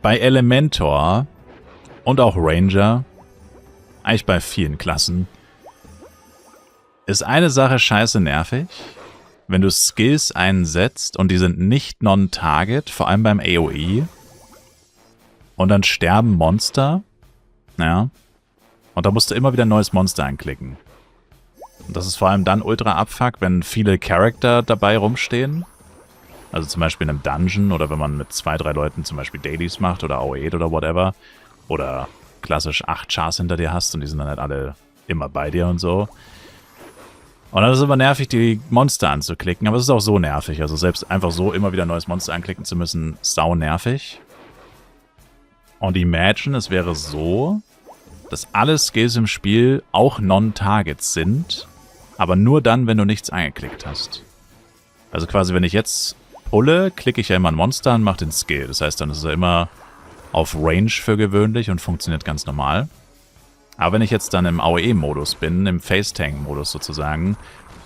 Bei Elementor und auch Ranger, eigentlich bei vielen Klassen, ist eine Sache scheiße nervig, wenn du Skills einsetzt und die sind nicht non-target, vor allem beim AoE, und dann sterben Monster, ja, und da musst du immer wieder ein neues Monster anklicken. Und das ist vor allem dann ultra abfuck, wenn viele Charakter dabei rumstehen. Also zum Beispiel in einem Dungeon oder wenn man mit 2, 3 Leuten zum Beispiel Dailies macht oder AoE oder whatever. Oder klassisch 8 Chars hinter dir hast und die sind dann halt alle immer bei dir und so. Und dann ist es immer nervig, die Monster anzuklicken, aber es ist auch so nervig. Also selbst einfach so immer wieder ein neues Monster anklicken zu müssen, sau nervig. Und imagine, es wäre so, dass alle Skills im Spiel auch Non-Targets sind, aber nur dann, wenn du nichts angeklickt hast. Also quasi, wenn ich jetzt pulle, klicke ich ja immer ein Monster und mache den Skill. Das heißt, dann ist er immer auf Range für gewöhnlich und funktioniert ganz normal. Aber wenn ich jetzt dann im AoE-Modus bin, im Face-Tank-Modus sozusagen,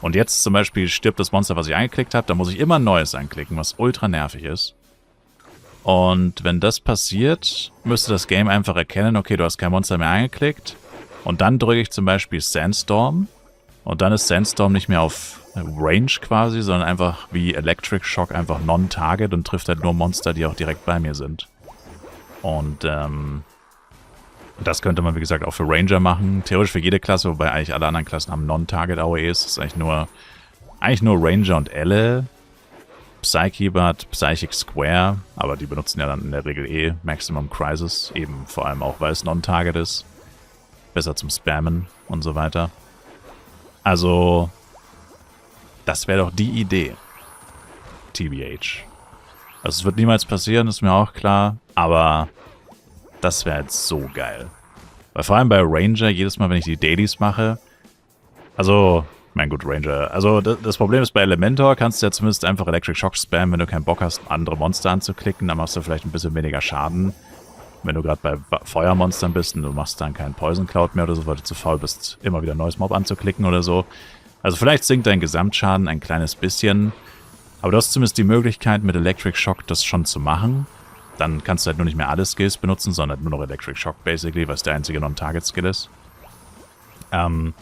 und jetzt zum Beispiel stirbt das Monster, was ich angeklickt habe, dann muss ich immer ein neues anklicken, was ultra nervig ist. Und wenn das passiert, müsste das Game einfach erkennen, okay, du hast kein Monster mehr angeklickt. Und dann drücke ich zum Beispiel Sandstorm. Und dann ist Sandstorm nicht mehr auf Range quasi, sondern einfach wie Electric Shock einfach non-target und trifft halt nur Monster, die auch direkt bei mir sind. Und das könnte man, wie gesagt, auch für Ranger machen. Theoretisch für jede Klasse, wobei eigentlich alle anderen Klassen haben non-target AoEs. Das ist eigentlich nur Ranger und Elle. Psykeeper hat Psychic Square, aber die benutzen ja dann in der Regel eh Maximum Crisis, eben vor allem auch, weil es non-target ist. Besser zum Spammen und so weiter. Also, das wäre doch die Idee. TBH. Also es wird niemals passieren, ist mir auch klar, aber das wäre jetzt so geil. Weil vor allem bei Ranger, jedes Mal, wenn ich die Dailies mache, also, mein gut, Ranger, also das Problem ist, bei Elementor kannst du ja zumindest einfach Electric Shock spammen, wenn du keinen Bock hast, andere Monster anzuklicken, dann machst du vielleicht ein bisschen weniger Schaden. Wenn du gerade bei Feuermonstern bist und du machst dann keinen Poison Cloud mehr oder so, weil du zu faul bist, immer wieder ein neues Mob anzuklicken oder so. Also vielleicht sinkt dein Gesamtschaden ein kleines bisschen, aber du hast zumindest die Möglichkeit, mit Electric Shock das schon zu machen. Dann kannst du halt nur nicht mehr alle Skills benutzen, sondern nur noch Electric Shock basically, was der einzige Non-Target-Skill ist. Aber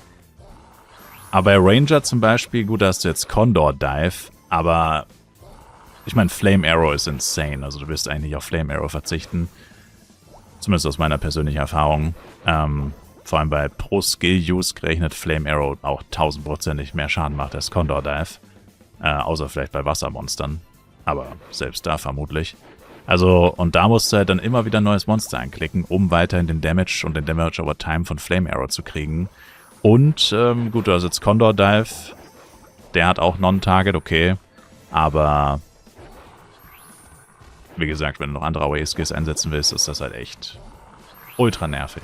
bei Ranger zum Beispiel, gut, da hast du jetzt Condor Dive, aber ich meine, Flame Arrow ist insane. Also du wirst eigentlich nicht auf Flame Arrow verzichten. Zumindest aus meiner persönlichen Erfahrung. Vor allem bei Pro-Skill-Use gerechnet Flame Arrow auch 1000%ig mehr Schaden macht als Condor Dive. Außer vielleicht bei Wassermonstern. Aber selbst da vermutlich. Also, und da musst du halt dann immer wieder ein neues Monster anklicken, um weiterhin den Damage und den Damage over Time von Flame Arrow zu kriegen. Und, gut, du hast jetzt Condor Dive. Der hat auch Non-Target, okay. Aber, wie gesagt, wenn du noch andere AoE-Skills einsetzen willst, ist das halt echt ultra nervig.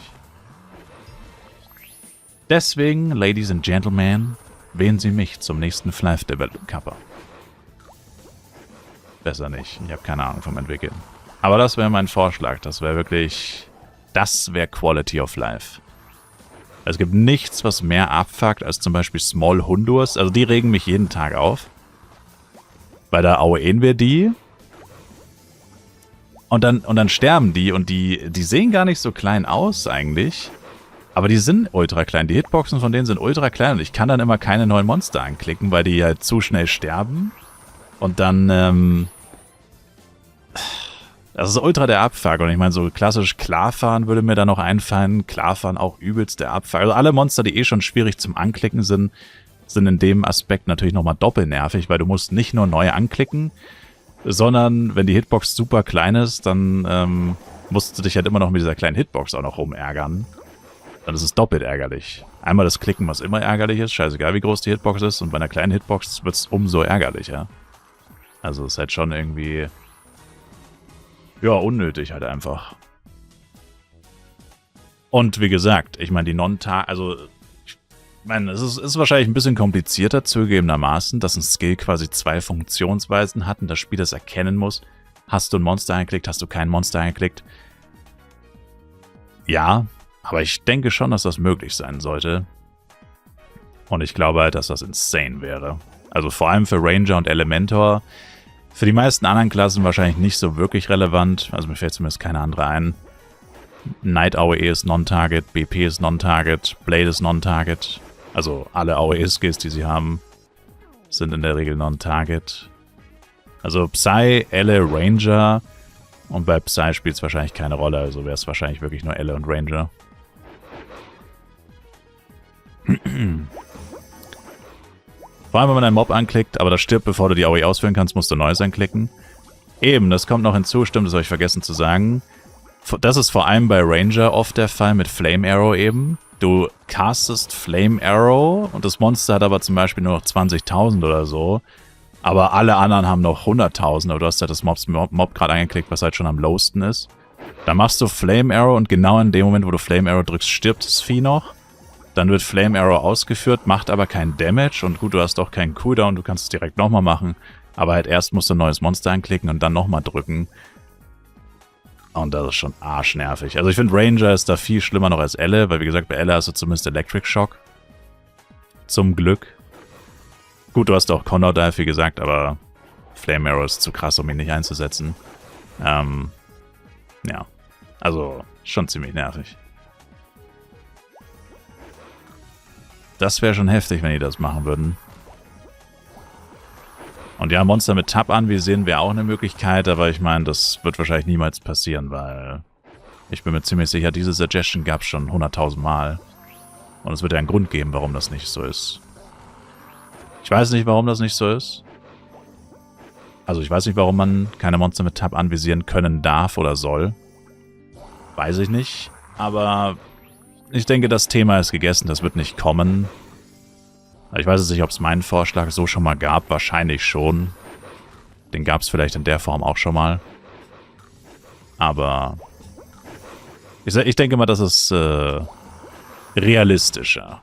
Deswegen, Ladies and Gentlemen, wählen Sie mich zum nächsten Flive Development Kappa. Besser nicht. Ich habe keine Ahnung vom Entwickeln. Aber das wäre mein Vorschlag. Das wäre wirklich... Das wäre Quality of Life. Es gibt nichts, was mehr abfuckt als zum Beispiel Small Hundurs. Also die regen mich jeden Tag auf. Weil da AoEen wir die. Und dann sterben die. Und die sehen gar nicht so klein aus eigentlich. Aber die sind ultra klein. Die Hitboxen von denen sind ultra klein. Und ich kann dann immer keine neuen Monster anklicken, weil die halt zu schnell sterben. Und dann, das ist ultra der Abfuck. Und ich meine, so klassisch Klarfahren würde mir da noch einfallen. Klarfahren auch übelst der Abfuck. Also alle Monster, die eh schon schwierig zum Anklicken sind, sind in dem Aspekt natürlich nochmal doppelt nervig, weil du musst nicht nur neu anklicken, sondern wenn die Hitbox super klein ist, dann musst du dich halt immer noch mit dieser kleinen Hitbox auch noch rumärgern. Dann ist es doppelt ärgerlich. Einmal das Klicken, was immer ärgerlich ist, scheißegal wie groß die Hitbox ist, und bei einer kleinen Hitbox wird es umso ärgerlicher. Also ist halt schon irgendwie... Ja, unnötig halt einfach. Und wie gesagt, ich meine, die also... Ich meine, es ist wahrscheinlich ein bisschen komplizierter zugegebenermaßen, dass ein Skill quasi 2 Funktionsweisen hat und das Spiel das erkennen muss. Hast du ein Monster angeklickt, hast du kein Monster angeklickt? Ja, aber ich denke schon, dass das möglich sein sollte. Und ich glaube halt, dass das insane wäre. Also vor allem für Ranger und Elementor Für die meisten anderen Klassen wahrscheinlich nicht so wirklich relevant. Also mir fällt zumindest keine andere ein. Night AOE ist Non-Target, BP ist Non-Target, Blade ist Non-Target. Also alle AOE-Skills, die sie haben, sind in der Regel Non-Target. Also Psy, Elle, Ranger. Und bei Psy spielt es wahrscheinlich keine Rolle. Also wäre es wahrscheinlich wirklich nur Elle und Ranger. Vor allem, wenn man einen Mob anklickt, aber das stirbt, bevor du die AOE ausführen kannst, musst du Neues anklicken. Eben, das kommt noch hinzu, stimmt, das habe ich vergessen zu sagen. Das ist vor allem bei Ranger oft der Fall mit Flame Arrow eben. Du castest Flame Arrow und das Monster hat aber zum Beispiel nur noch 20.000 oder so. Aber alle anderen haben noch 100.000, aber du hast ja das Mob gerade angeklickt, was halt schon am lowsten ist. Dann machst du Flame Arrow und genau in dem Moment, wo du Flame Arrow drückst, stirbt das Vieh noch. Dann wird Flame Arrow ausgeführt, macht aber keinen Damage und gut, du hast auch keinen Cooldown, du kannst es direkt nochmal machen. Aber halt erst musst du ein neues Monster anklicken und dann nochmal drücken. Und das ist schon arschnervig. Also ich finde Ranger ist da viel schlimmer noch als Elle, weil wie gesagt, bei Elle hast du zumindest Electric Shock. Zum Glück. Gut, du hast auch Condor Dive, wie gesagt, aber Flame Arrow ist zu krass, um ihn nicht einzusetzen. Ja, also schon ziemlich nervig. Das wäre schon heftig, wenn die das machen würden. Und ja, Monster mit Tab anvisieren wäre auch eine Möglichkeit, aber ich meine, das wird wahrscheinlich niemals passieren, weil ich bin mir ziemlich sicher, diese Suggestion gab es schon 100.000 Mal. Und es wird ja einen Grund geben, warum das nicht so ist. Ich weiß nicht, warum das nicht so ist. Also ich weiß nicht, warum man keine Monster mit Tab anvisieren können darf oder soll. Weiß ich nicht, aber ich denke, das Thema ist gegessen, das wird nicht kommen. Ich weiß jetzt nicht, ob es meinen Vorschlag so schon mal gab. Wahrscheinlich schon. Den gab es vielleicht in der Form auch schon mal. Aber ich denke mal, das ist realistischer.